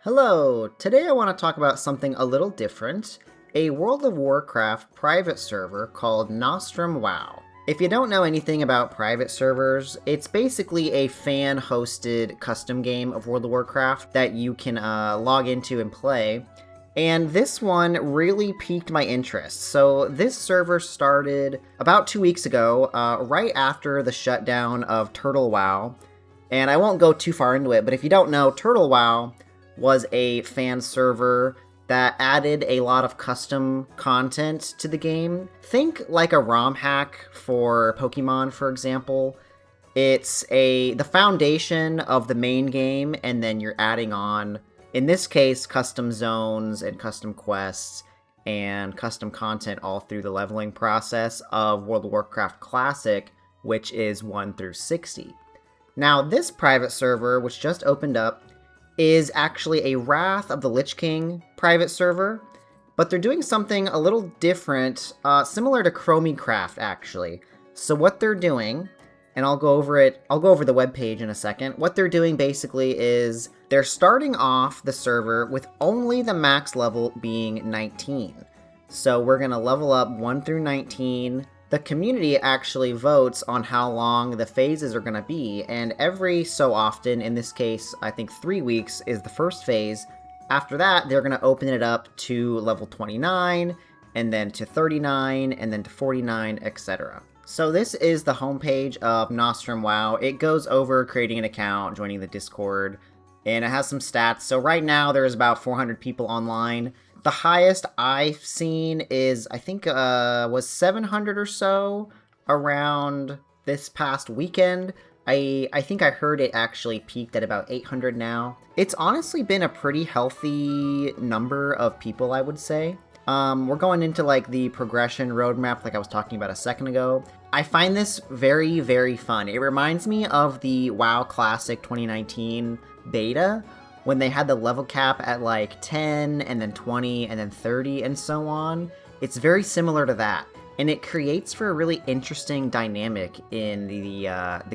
Hello! Today I want to talk about something a little different, a World of Warcraft private server called Nostrum WoW. If you don't know anything about private servers, it's basically a fan-hosted custom game of World of Warcraft that you can log into and play. And this one really piqued my interest. So this server started about 2 weeks ago, right after the shutdown of TurtleWoW. And I won't go too far into it, but if you don't know, TurtleWoW was a fan server that added a lot of custom content to the game. Think like a ROM hack for Pokemon, for example. It's the foundation of the main game, and then you're adding on, in this case, custom zones and custom quests and custom content all through the leveling process of World of Warcraft Classic, which is 1 through 60. Now, this private server, which just opened up, is actually a Wrath of the Lich King private server, but they're doing something a little different, similar to Chromecraft, actually. So what they're doing, and I'll go over the webpage in a second, what they're doing basically is they're starting off the server with only the max level being 19. So we're going to level up 1 through 19. The community actually votes on how long the phases are going to be, and every so often, in this case, I think 3 weeks is the first phase. After that, they're going to open it up to level 29, and then to 39, and then to 49, etc. So this is the homepage of Nostrum WoW. It goes over creating an account, joining the Discord, and it has some stats. So right now, there's about 400 people online. The highest I've seen is, I think, was 700 or so around this past weekend. I think I heard it actually peaked at about 800 now. It's honestly been a pretty healthy number of people, I would say. We're going into like the progression roadmap like I was talking about a second ago. I find this very, very fun. It reminds me of the WoW Classic 2019 beta, when they had the level cap at like 10 and then 20 and then 30 and so on. It's very similar to that, and it creates for a really interesting dynamic in the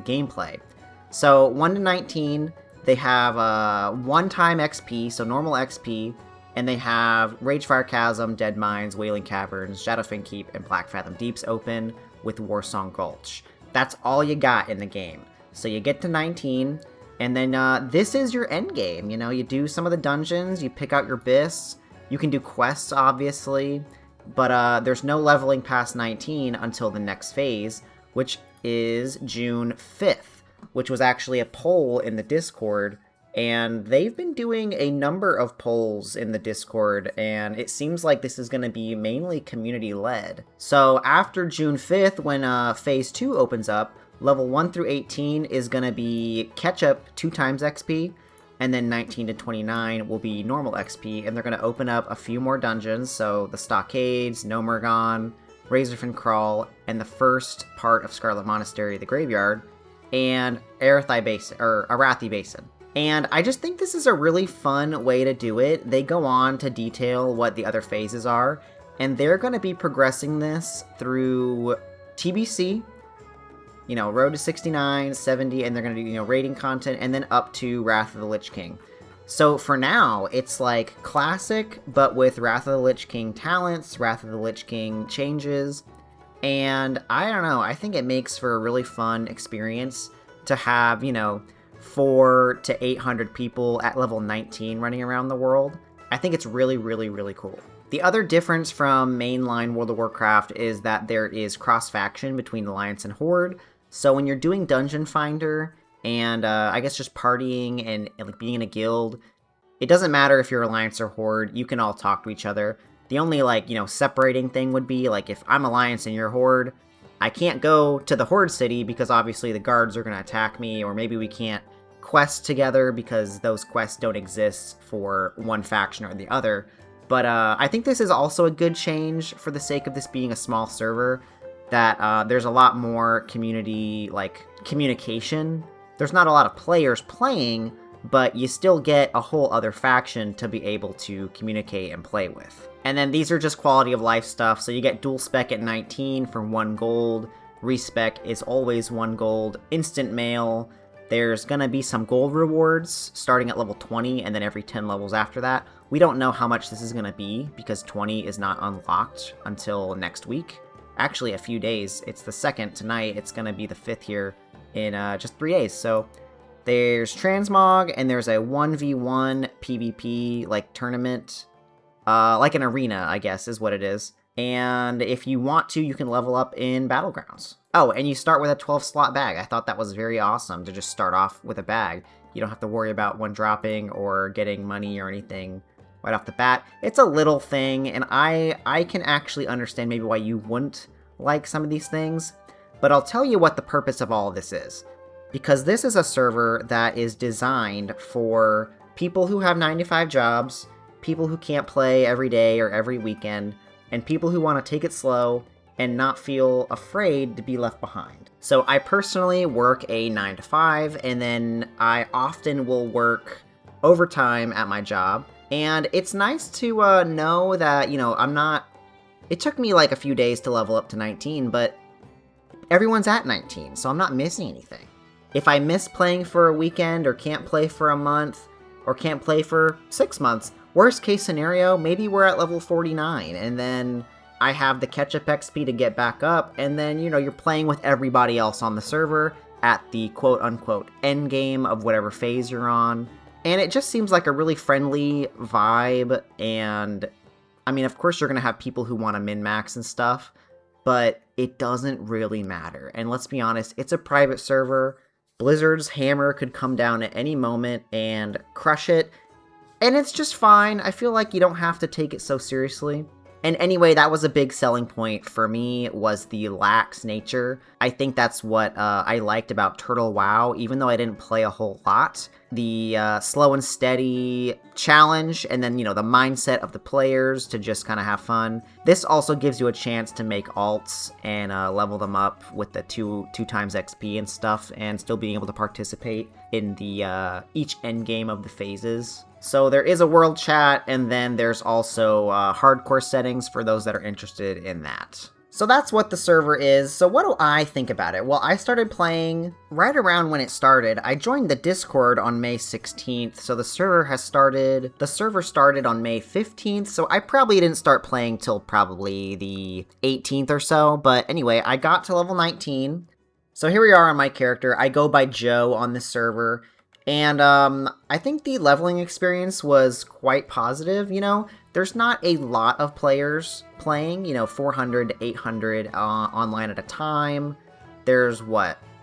gameplay. So 1 to 19, they have one-time XP, so normal XP, and they have Ragefire Chasm, Dead Mines, Wailing Caverns, Shadowfang Keep, and Blackfathom Deeps open with Warsong Gulch. That's all you got in the game. So you get to 19, and then this is your end game. You know, you do some of the dungeons, you pick out your bis, you can do quests, obviously, but there's no leveling past 19 until the next phase, which is June 5th, which was actually a poll in the Discord, and they've been doing a number of polls in the Discord, and it seems like this is going to be mainly community-led. So after June 5th, when Phase 2 opens up, level 1 through 18 is going to be catch-up 2 times XP, and then 19 to 29 will be normal XP, and they're going to open up a few more dungeons, so the Stockades, Nomergon, Razorfin Crawl, and the first part of Scarlet Monastery, the Graveyard, and Arathi Basin. And I just think this is a really fun way to do it. They go on to detail what the other phases are, and they're going to be progressing this through TBC, you know, Road to 69, 70, and they're going to do, you know, raiding content, and then up to Wrath of the Lich King. So for now, it's like Classic, but with Wrath of the Lich King talents, Wrath of the Lich King changes, and I don't know, I think it makes for a really fun experience to have, you know, 400 to 800 people at level 19 running around the world. I think it's really, really, really cool. The other difference from mainline World of Warcraft is that there is cross-faction between Alliance and Horde. So when you're doing Dungeon Finder and I guess just partying and like being in a guild, it doesn't matter if you're Alliance or Horde, you can all talk to each other. The only, like, you know, separating thing would be, like, if I'm Alliance and you're Horde, I can't go to the Horde city because obviously the guards are going to attack me, or maybe we can't quest together because those quests don't exist for one faction or the other. But I think this is also a good change for the sake of this being a small server, that there's a lot more community, like, communication. There's not a lot of players playing, but you still get a whole other faction to be able to communicate and play with. And then these are just quality of life stuff, so you get dual spec at 19 for 1 gold, respec is always 1 gold, instant mail, There's gonna be some gold rewards starting at level 20 and then every 10 levels after that. We don't know how much this is gonna be because 20 is not unlocked until next week. Actually, a few days. It's the 2nd tonight. It's gonna be the 5th here in just 3 days. So there's Transmog and there's a 1v1 PvP like tournament, like an arena, I guess is what it is. And if you want to, you can level up in Battlegrounds. Oh, and you start with a 12 slot bag. I thought that was very awesome to just start off with a bag. You don't have to worry about one dropping or getting money or anything right off the bat. It's a little thing, and I can actually understand maybe why you wouldn't like some of these things, but I'll tell you what the purpose of all of this is. Because this is a server that is designed for people who have 9-to-5 jobs, people who can't play every day or every weekend, and people who want to take it slow and not feel afraid to be left behind. So I personally work a 9-to-5, and then I often will work overtime at my job. And it's nice to know that, you know, I'm not... It took me like a few days to level up to 19, but everyone's at 19, so I'm not missing anything. If I miss playing for a weekend, or can't play for a month, or can't play for 6 months, worst case scenario, maybe we're at level 49, and then I have the catch-up XP to get back up, and then, you know, you're playing with everybody else on the server at the quote-unquote end game of whatever phase you're on. And it just seems like a really friendly vibe, and, I mean, of course you're going to have people who want to min-max and stuff, but it doesn't really matter. And let's be honest, it's a private server. Blizzard's hammer could come down at any moment and crush it, and it's just fine. I feel like you don't have to take it so seriously. And anyway, that was a big selling point for me, was the lax nature. I think that's what I liked about TurtleWoW, even though I didn't play a whole lot. The slow and steady challenge, and then, you know, the mindset of the players to just kind of have fun. This also gives you a chance to make alts and level them up with the two times XP and stuff, and still being able to participate in the each end game of the phases. So there is a world chat, and then there's also hardcore settings for those that are interested in that. So that's what the server is. So what do I think about it? Well, I started playing right around when it started. I joined the Discord on May 16th, so the server started on May 15th, so I probably didn't start playing till probably the 18th or so, but anyway, I got to level 19. So here we are on my character. I go by Joe on this server. And I think the leveling experience was quite positive, you know. There's not a lot of players playing, you know, 400 to 800 online at a time. There's,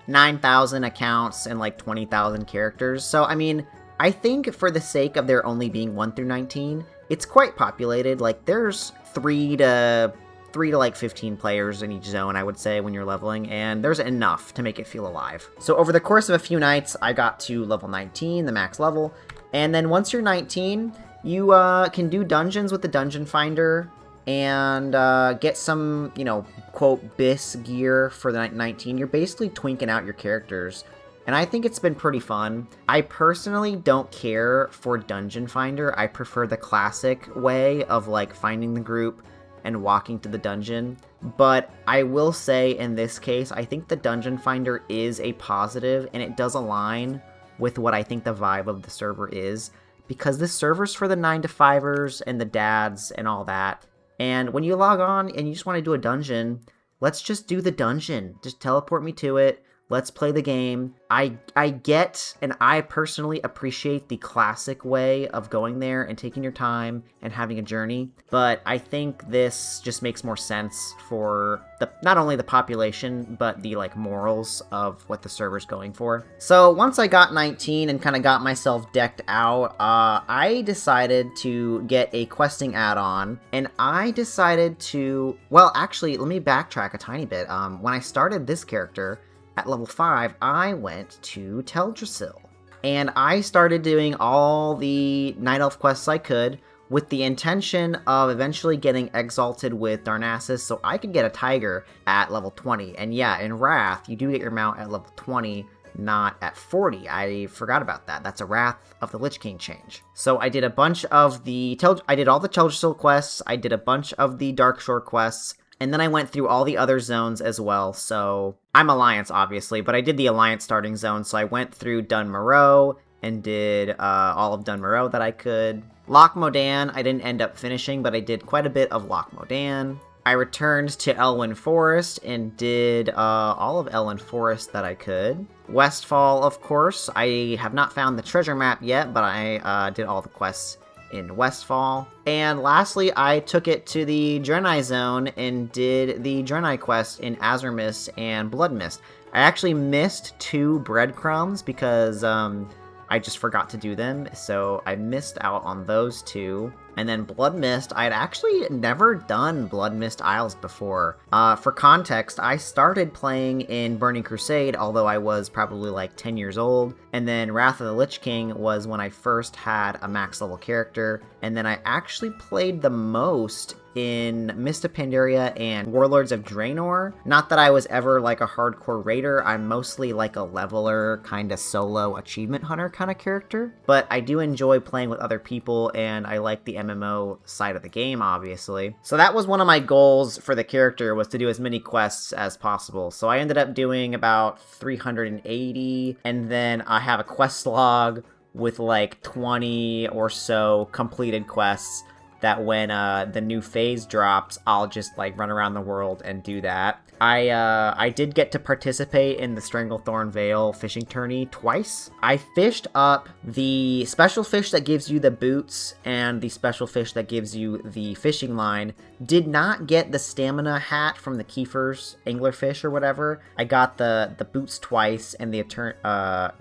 9,000 accounts and like 20,000 characters. So, I mean, I think for the sake of there only being 1 through 19, it's quite populated. Like, there's 3 to like 15 players in each zone, I would say, when you're leveling, and there's enough to make it feel alive. So over the course of a few nights, I got to level 19, the max level, and then once you're 19, you can do dungeons with the Dungeon Finder, and get some, you know, quote, BIS gear for the 19. You're basically twinking out your characters, and I think it's been pretty fun. I personally don't care for Dungeon Finder. I prefer the classic way of, like, finding the group and walking to the dungeon, but I will say in this case, I think the Dungeon Finder is a positive, and it does align with what I think the vibe of the server is, because this server's for the 9-to-5ers and the dads and all that, and when you log on and you just want to do a dungeon, let's just do the dungeon. Just teleport me to it. Let's play the game. I get, and I personally appreciate the classic way of going there and taking your time and having a journey, but I think this just makes more sense for not only the population, but the, like, morals of what the server's going for. So once I got 19 and kind of got myself decked out, I decided to get a questing add-on, and I decided to, well, actually, let me backtrack a tiny bit. When I started this character, at level 5, I went to Teldrassil, and I started doing all the Night Elf quests I could with the intention of eventually getting exalted with Darnassus so I could get a tiger at level 20. And yeah, in Wrath, you do get your mount at level 20, not at 40. I forgot about that. That's a Wrath of the Lich King change. So I did a bunch of I did all the Teldrassil quests, I did a bunch of the Darkshore quests, And then I went through all the other zones as well. So I'm Alliance, obviously, but I did the Alliance starting zone. So I went through Dun Moreau and did all of Dun Moreau that I could. Loch Modan, I didn't end up finishing, but I did quite a bit of Loch Modan. I returned to Elwyn Forest and did all of Elwyn Forest that I could. Westfall, of course. I have not found the treasure map yet, but I did all the quests in Westfall. And lastly, I took it to the Draenei zone and did the Draenei quest in Azuremist and Bloodmist. I actually missed 2 breadcrumbs because I just forgot to do them, so I missed out on those 2. And then Bloodmist, I had actually never done Bloodmist Isles before. For context, I started playing in Burning Crusade, although I was probably like 10 years old. And then Wrath of the Lich King was when I first had a max level character. And then I actually played the most in Mist of Pandaria and Warlords of Draenor. Not that I was ever like a hardcore raider, I'm mostly like a leveler, kind of solo achievement hunter kind of character. But I do enjoy playing with other people, and I like the MMO side of the game, obviously. So that was one of my goals for the character, was to do as many quests as possible. So I ended up doing about 380, and then I have a quest log with like 20 or so completed quests that when the new phase drops, I'll just like run around the world and do that. I did get to participate in the Stranglethorn Vale fishing tourney twice. I fished up the special fish that gives you the boots and the special fish that gives you the fishing line. Did not get the stamina hat from the Kiefer's anglerfish or whatever. I got the boots twice and the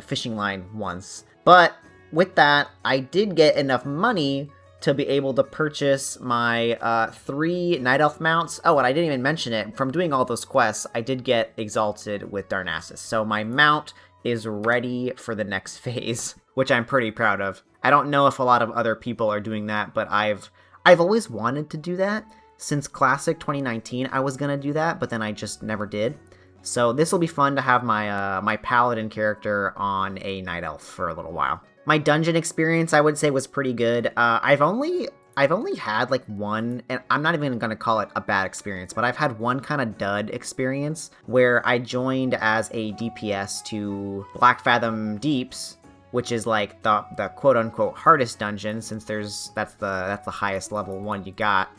fishing line once. But with that, I did get enough money to be able to purchase my 3 Night Elf mounts. Oh, and I didn't even mention it. From doing all those quests, I did get exalted with Darnassus. So my mount is ready for the next phase, which I'm pretty proud of. I don't know if a lot of other people are doing that, but I've always wanted to do that. Since Classic 2019, I was gonna do that, but then I just never did. So this will be fun to have my my paladin character on a Night Elf for a little while. My dungeon experience, I would say, was pretty good. I've only had like one, and I'm not even gonna call it a bad experience, but I've had one kind of dud experience where I joined as a DPS to Black Fathom Deeps, which is like the quote unquote hardest dungeon, since that's the highest level one you got.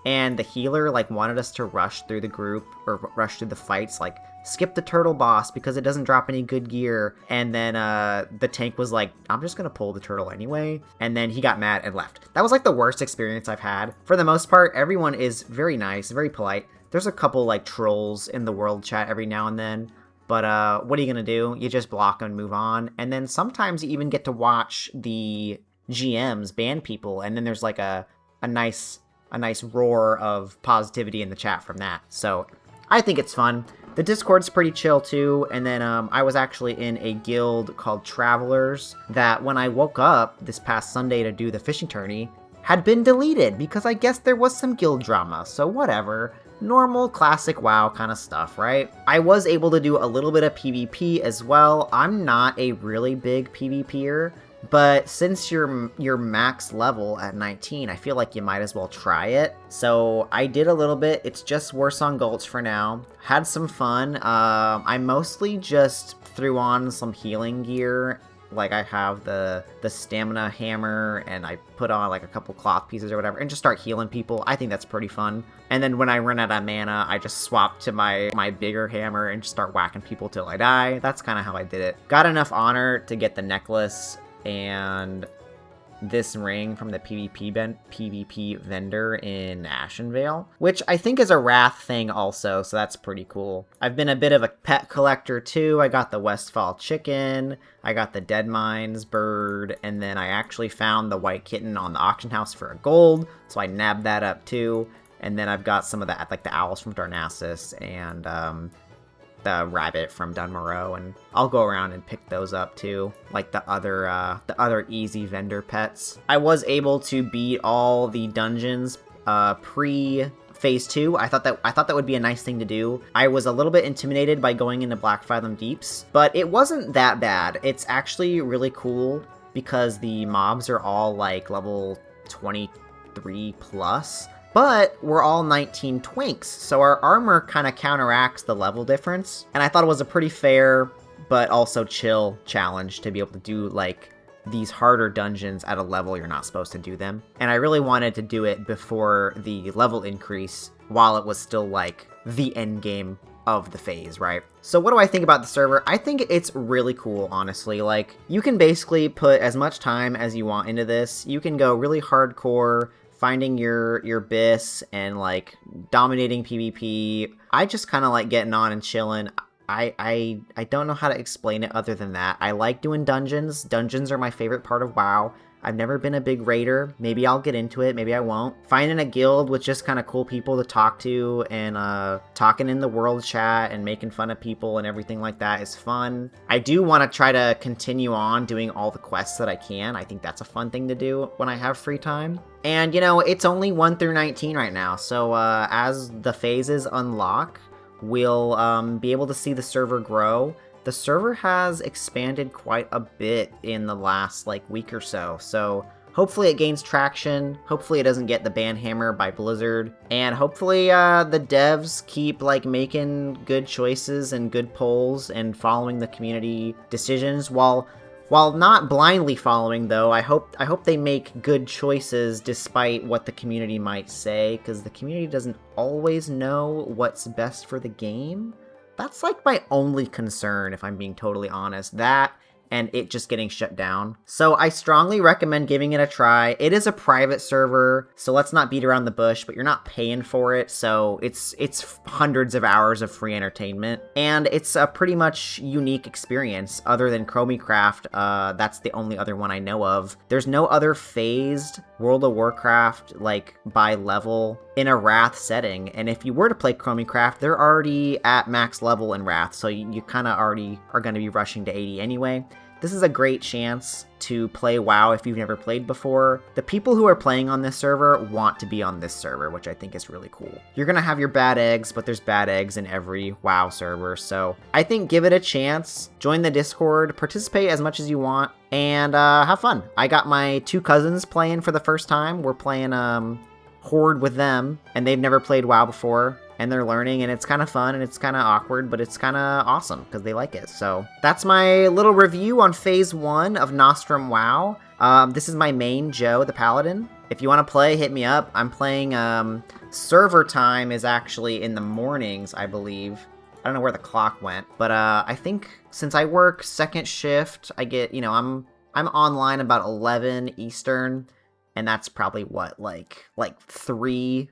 And the healer like wanted us to rush through the group or rush through the fights, like skip the turtle boss because it doesn't drop any good gear. And then the tank was like, I'm just gonna pull the turtle anyway. And then he got mad and left. That was like the worst experience I've had. For the most part, everyone is very nice, very polite. There's a couple like trolls in the world chat every now and then. But what are you gonna do? You just block and move on. And then sometimes you even get to watch the GMs ban people. And then there's like a nice roar of positivity in the chat from that. So I think it's fun. The Discord's pretty chill too, and then I was actually in a guild called Travelers that when I woke up this past Sunday to do the fishing tourney had been deleted because I guess there was some guild drama, so whatever. Normal classic WoW kind of stuff, right? I was able to do a little bit of PvP as well. I'm not a really big PvPer, but since you're max level at 19, I feel like you might as well try it. So I did a little bit. It's just worse on Gulch for now. Had some fun. I mostly just threw on some healing gear. Like I have the stamina hammer, and I put on like a couple cloth pieces or whatever and just start healing people. I think that's pretty fun. And then when I run out of mana, I just swap to my bigger hammer and just start whacking people till I die. That's kind of how I did it. Got enough honor to get the necklace and this ring from the PvP vendor in Ashenvale, which I think is a Wrath thing also, so that's pretty cool. I've been a bit of a pet collector too. I got the Westfall chicken, I got the Dead Mines bird, and then I actually found the white kitten on the auction house for a gold, so I nabbed that up too. And then I've got some of that, like the owls from Darnassus and the rabbit from Dun Moreau, and I'll go around and pick those up too, like the other easy vendor pets. I was able to beat all the dungeons pre Phase 2. I thought that would be a nice thing to do. I was a little bit intimidated by going into Black Fathom Deeps, but it wasn't that bad. It's actually really cool because the mobs are all like level 23 plus. but we're all 19 twinks, so our armor kind of counteracts the level difference. And I thought it was a pretty fair, but also chill challenge to be able to do, like, these harder dungeons at a level you're not supposed to do them. And I really wanted to do it before the level increase, while it was still, like, the end game of the phase, right? So what do I think about the server? I think it's really cool, honestly. Like, you can basically put as much time as you want into this. You can go really hardcore, finding your bis and, like, dominating PvP. I just kind of like getting on and chilling. I don't know how to explain it other than that. I like doing dungeons. Dungeons are my favorite part of WoW. I've never been a big raider. Maybe I'll get into it, maybe I won't. Finding a guild with just kind of cool people to talk to and talking in the world chat and making fun of people and everything like that is fun. I do want to try to continue on doing all the quests that I can. I think that's a fun thing to do when I have free time. And, you know, it's only 1 through 19 right now, so as the phases unlock, we'll be able to see the server grow. The server has expanded quite a bit in the last, like, week or so, so hopefully it gains traction, hopefully it doesn't get the ban hammer by Blizzard, and hopefully the devs keep, like, making good choices and good polls and following the community decisions, while not blindly following, though. I hope they make good choices despite what the community might say, because the community doesn't always know what's best for the game. That's, like, my only concern, if I'm being totally honest. That, and it just getting shut down. So I strongly recommend giving it a try. It is a private server, so let's not beat around the bush, but you're not paying for it, so it's hundreds of hours of free entertainment. And it's a pretty much unique experience. Other than Chromicraft, that's the only other one I know of. There's no other phased World of Warcraft, like, by level in a Wrath setting. And if you were to play Chromicraft, they're already at max level in Wrath, so you kind of already are going to be rushing to 80 anyway. This is a great chance to play WoW if you've never played before. The people who are playing on this server want to be on this server, which I think is really cool. You're gonna have your bad eggs, but there's bad eggs in every WoW server, so I think give it a chance. Join the Discord, participate as much as you want, and have fun. I got my 2 cousins playing for the first time. We're playing Horde with them, and they've never played WoW before. And they're learning, and it's kind of fun, and it's kind of awkward, but it's kind of awesome, because they like it. So that's my little review on Phase 1 of Nostrum WoW. This is my main, Joe, the Paladin. If you want to play, hit me up. I'm playing, server time is actually in the mornings, I believe. I don't know where the clock went, but I think since I work second shift, I get, you know, I'm online about 11 Eastern, and that's probably what, like 3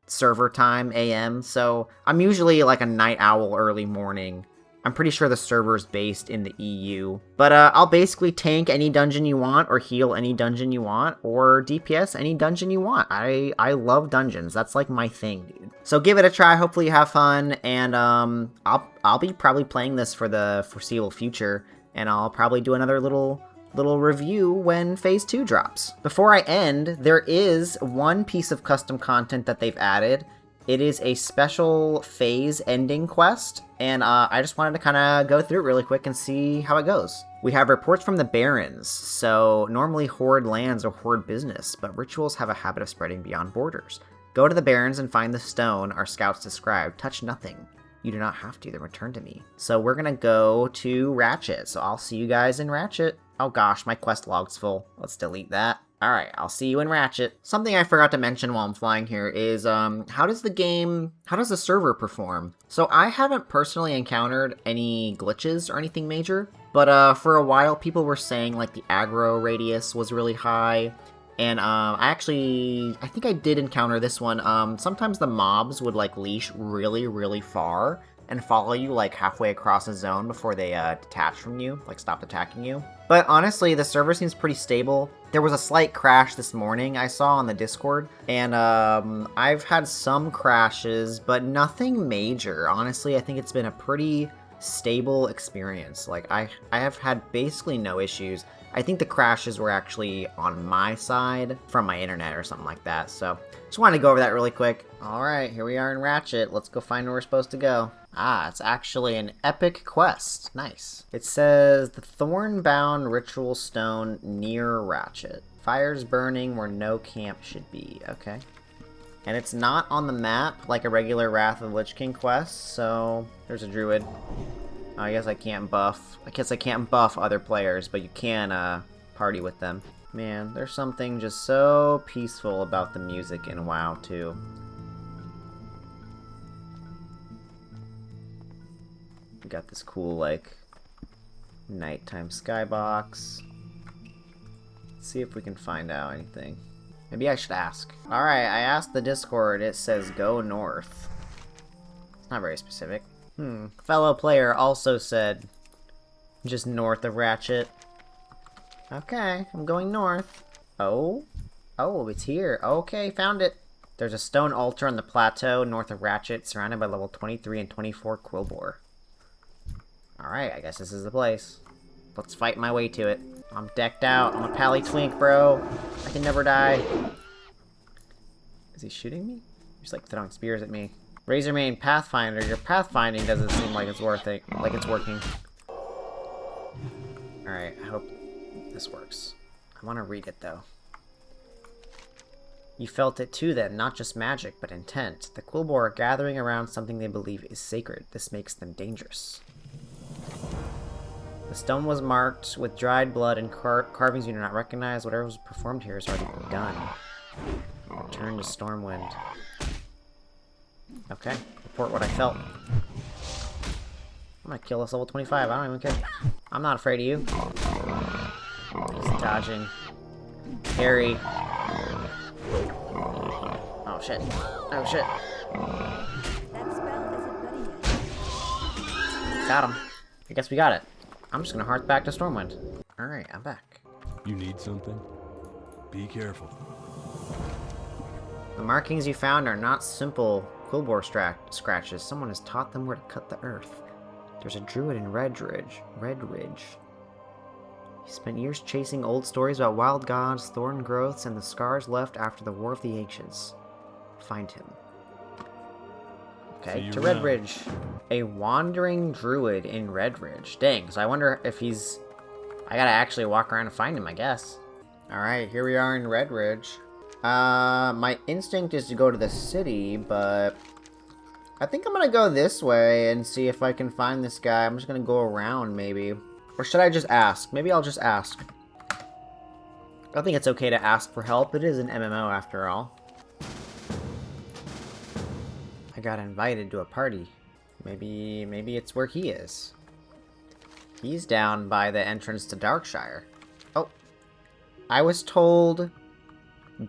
server time AM, so I'm usually like a night owl early morning. I'm pretty sure the server's based in the EU, but I'll basically tank any dungeon you want, or heal any dungeon you want, or DPS any dungeon you want. I love dungeons. That's like my thing, dude. So give it a try. Hopefully you have fun, and I'll be probably playing this for the foreseeable future, and I'll probably do another little review when Phase 2 drops. Before I end, there is one piece of custom content that they've added. It is a special phase ending quest, and I just wanted to kind of go through it really quick and see how it goes. We have reports from the Barrens, so normally Horde lands are Horde business, but rituals have a habit of spreading beyond borders. Go to the Barrens and find the stone our scouts described. Touch nothing. You do not have to, then return to me. So we're gonna go to Ratchet, so I'll see you guys in Ratchet. Oh gosh, my quest log's full. Let's delete that. Alright, I'll see you in Ratchet. Something I forgot to mention while I'm flying here is, how does the server perform? So I haven't personally encountered any glitches or anything major, but for a while people were saying, like, the aggro radius was really high, and I think I did encounter this one. Sometimes the mobs would, like, leash really, really far and follow you, like, halfway across a zone before they detach from you, like, stop attacking you. But honestly, the server seems pretty stable. There was a slight crash this morning I saw on the Discord, and I've had some crashes, but nothing major. Honestly, I think it's been a pretty stable experience. Like, I have had basically no issues. I think the crashes were actually on my side from my internet or something like that, so just wanted to go over that really quick. Alright, here we are in Ratchet. Let's go find where we're supposed to go. Ah, it's actually an epic quest. Nice. It says, the Thornbound Ritual Stone near Ratchet. Fires burning where no camp should be. Okay. And it's not on the map like a regular Wrath of the Lich King quest, so there's a druid. Oh, I guess I can't buff. I guess I can't buff other players, but you can party with them. Man, there's something just so peaceful about the music in WoW too. We got this cool like nighttime skybox. Let's see if we can find out anything. Maybe I should ask. Alright, I asked the Discord. It says go north. It's not very specific. Fellow player also said just north of Ratchet. Okay, I'm going north. Oh, it's here. Okay, found it. There's a stone altar on the plateau north of Ratchet, surrounded by level 23 and 24 Quillbore. Alright, I guess this is the place. Let's fight my way to it. I'm decked out. I'm a pally twink, bro. I can never die. Is he shooting me? He's like throwing spears at me. Razormane Pathfinder, your pathfinding doesn't seem like it's working. Alright, I hope this works. I want to read it though. You felt it too then, not just magic, but intent. The Quillbore are gathering around something they believe is sacred. This makes them dangerous. The stone was marked with dried blood and carvings you do not recognize. Whatever was performed here has already begun. Return to Stormwind. Okay, report what I felt. I'm gonna kill this level 25, I don't even care. I'm not afraid of you. He's dodging. Harry. Oh shit. Oh shit. Got him. I guess we got it. I'm just gonna hearth back to Stormwind. Alright, I'm back. You need something? Be careful. The markings you found are not simple Quillbore scratches. Someone has taught them where to cut the earth. There's a druid in Red Ridge. He spent years chasing old stories about wild gods, thorn growths, and the scars left after the War of the Ancients. Find him. Okay, to Red Ridge. A wandering druid in Red Ridge. Dang, so I wonder if he's... I gotta actually walk around and find him, I guess. Alright, here we are in Red Ridge. My instinct is to go to the city, but... I think I'm gonna go this way and see if I can find this guy. I'm just gonna go around, maybe. Or should I just ask? Maybe I'll just ask. I think it's okay to ask for help. It is an MMO after all. I got invited to a party. Maybe it's where he is. He's down by the entrance to Darkshire. Oh. I was told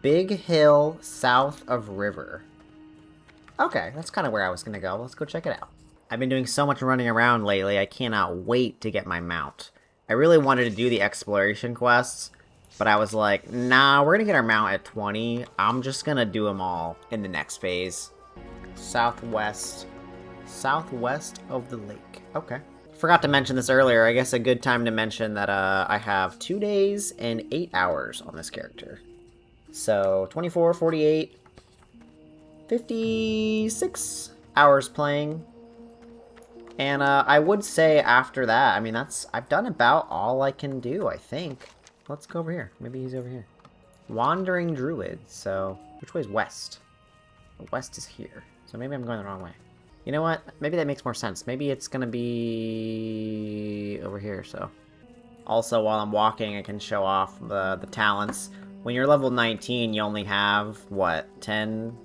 Big Hill south of River. Okay, that's kind of where I was gonna go. Let's go check it out. I've been doing so much running around lately, I cannot wait to get my mount. I really wanted to do the exploration quests, but I was like, nah, we're gonna get our mount at 20. I'm just gonna do them all in the next phase. Southwest of the lake. Okay. Forgot to mention this earlier. I guess a good time to mention that I have 2 days and 8 hours on this character. So 24, 48, 56 hours playing. And I would say after that, I mean, I've done about all I can do, I think. Let's go over here. Maybe he's over here. Wandering Druid, so which way is west? West is here, so maybe I'm going the wrong way. You know what? Maybe that makes more sense. Maybe it's gonna be over here, so. Also, while I'm walking, I can show off the talents. When you're level 19, you only have, what, 10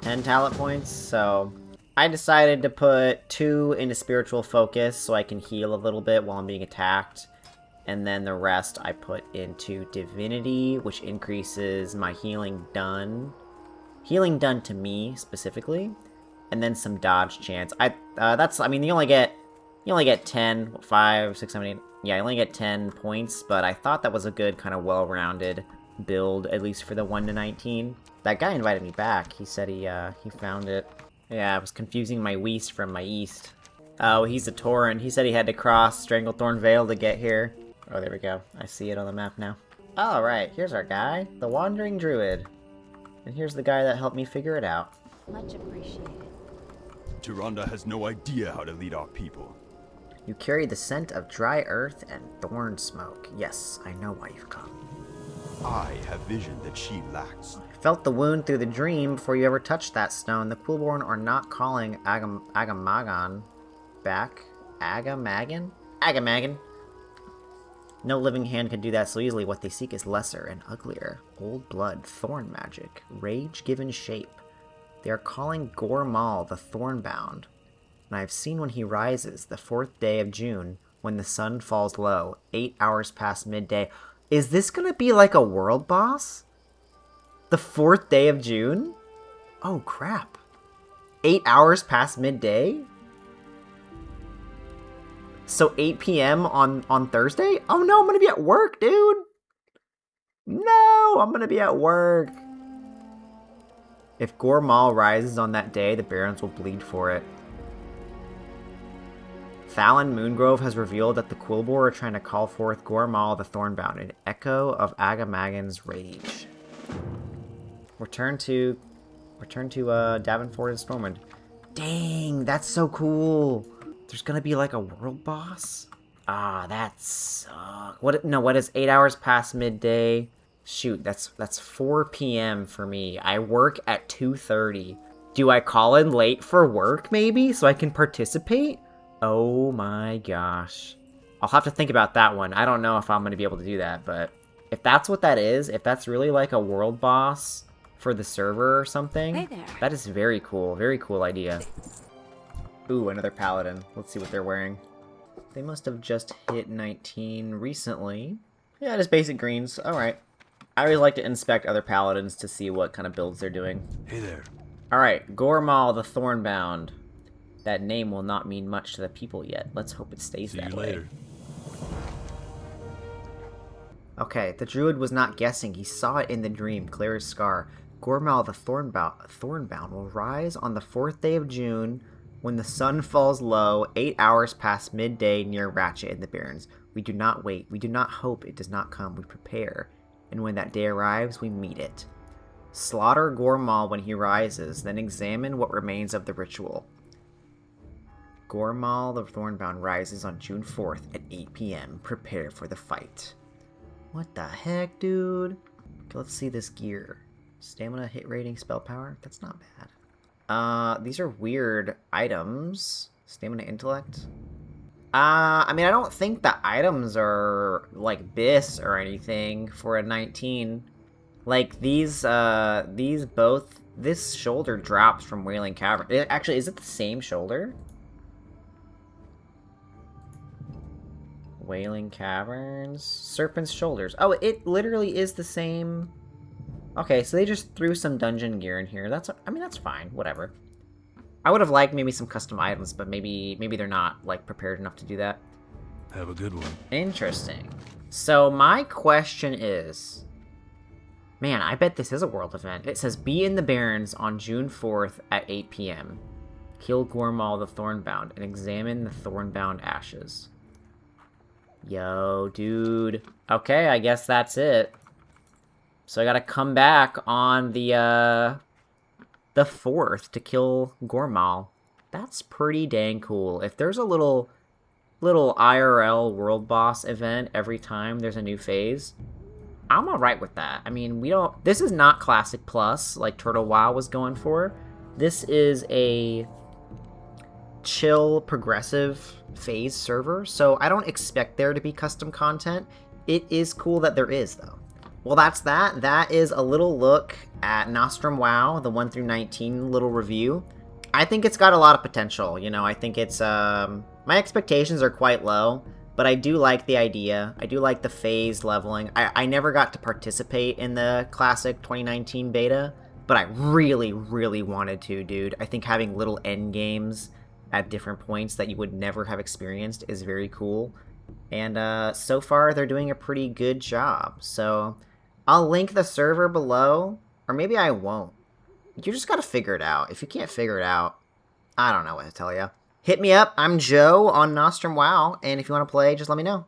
talent points? So I decided to put 2 into Spiritual Focus so I can heal a little bit while I'm being attacked. And then the rest I put into Divinity, which increases my healing done. Healing done to me, specifically. And then some dodge chance. I mean, you only get 10, 5, 6, 7, 8. Yeah, you only get 10 points, but I thought that was a good kind of well-rounded build, at least for the 1 to 19. That guy invited me back. He said he found it. Yeah, I was confusing my west from my east. Oh, he's a Tauren. He said he had to cross Stranglethorn Vale to get here. Oh, there we go. I see it on the map now. Alright, here's our guy, the Wandering Druid. And here's the guy that helped me figure it out. Much appreciated. Tyrande has no idea how to lead our people. You carry the scent of dry earth and thorn smoke. Yes, I know why you've come. I have vision that she lacks. Felt the wound through the dream before you ever touched that stone. The Coolborn are not calling Agamagon back. Agamagon? Agamagon. No living hand can do that so easily. What they seek is lesser and uglier. Old blood, thorn magic, rage given shape. They are calling Gormal the Thornbound. And I have seen when he rises, the 4th day of June, when the sun falls low, 8 hours past midday. Is this gonna be like a world boss? The 4th day of June? Oh crap. 8 hours past midday? So 8 p.m. on Thursday? Oh no, I'm gonna be at work, dude! No, I'm gonna be at work. If Gormal rises on that day, the Barons will bleed for it. Thalon Moongrove has revealed that the Quilboar are trying to call forth Gormal the Thornbound, an echo of Agamagon's rage. Return to Davenport and Stormwind. Dang, that's so cool. There's gonna be like a world boss? Ah, that sucks. What is 8 hours past midday? Shoot, that's 4 p.m. for me. I work at 2:30. Do I call in late for work, maybe, so I can participate? Oh my gosh. I'll have to think about that one. I don't know if I'm going to be able to do that, but if that's what that is, if that's really like a world boss for the server or something, Hey there. that is very cool. Very cool idea. Ooh, another paladin. Let's see what they're wearing. They must have just hit 19 recently. Yeah, just basic greens. Alright. I always like to inspect other paladins to see what kind of builds they're doing. Hey there. Alright, Gormal the Thornbound. That name will not mean much to the people yet. Let's hope it stays See that you way. later. Okay, the druid was not guessing. He saw it in the dream, clear as scar. Gormal the Thornbound will rise on the 4th day of June when the sun falls low, 8 hours past midday near Ratchet and the Barrens. We do not wait. We do not hope it does not come. We prepare. And when that day arrives, we meet it. Slaughter Gormal when he rises, then examine what remains of the ritual. Gormal the Thornbound rises on June 4th at 8 p.m. Prepare for the fight. What the heck, dude? Okay, let's see this gear. Stamina, hit rating, spell power? That's not bad. These are weird items. Stamina, intellect? I mean, I don't think the items are, like, bis or anything for a 19. Like, these both... This shoulder drops from Wailing Cavern. Actually, is it the same shoulder? Wailing Caverns. Serpent's Shoulders. Oh, it literally is the same. Okay, so they just threw some dungeon gear in here. I mean, that's fine. Whatever. I would have liked maybe some custom items, but maybe they're not, like, prepared enough to do that. Have a good one. Interesting. So my question is... Man, I bet this is a world event. It says, be in the Barrens on June 4th at 8 p.m. Kill Gormal the Thornbound and examine the Thornbound ashes. Yo, dude. Okay, I guess that's it. So I gotta come back on the 4th to kill Gormal. That's pretty dang cool. If there's a little IRL world boss event every time there's a new phase, I'm alright with that. I mean, this is not Classic Plus like TurtleWoW was going for. This is a chill, progressive phase server, so I don't expect there to be custom content. It is cool that there is, though. Well, that's that. That is a little look at Nostrum WoW, the 1 through 19 little review. I think it's got a lot of potential, you know. I think it's, my expectations are quite low, but I do like the idea. I do like the phase leveling. I never got to participate in the classic 2019 beta, but I really, really wanted to, dude. I think having little end games at different points that you would never have experienced is very cool. And so far, they're doing a pretty good job. So I'll link the server below, or maybe I won't. You just gotta figure it out. If you can't figure it out, I don't know what to tell you. Hit me up. I'm Joe on Nostrum WoW, and if you want to play, just let me know.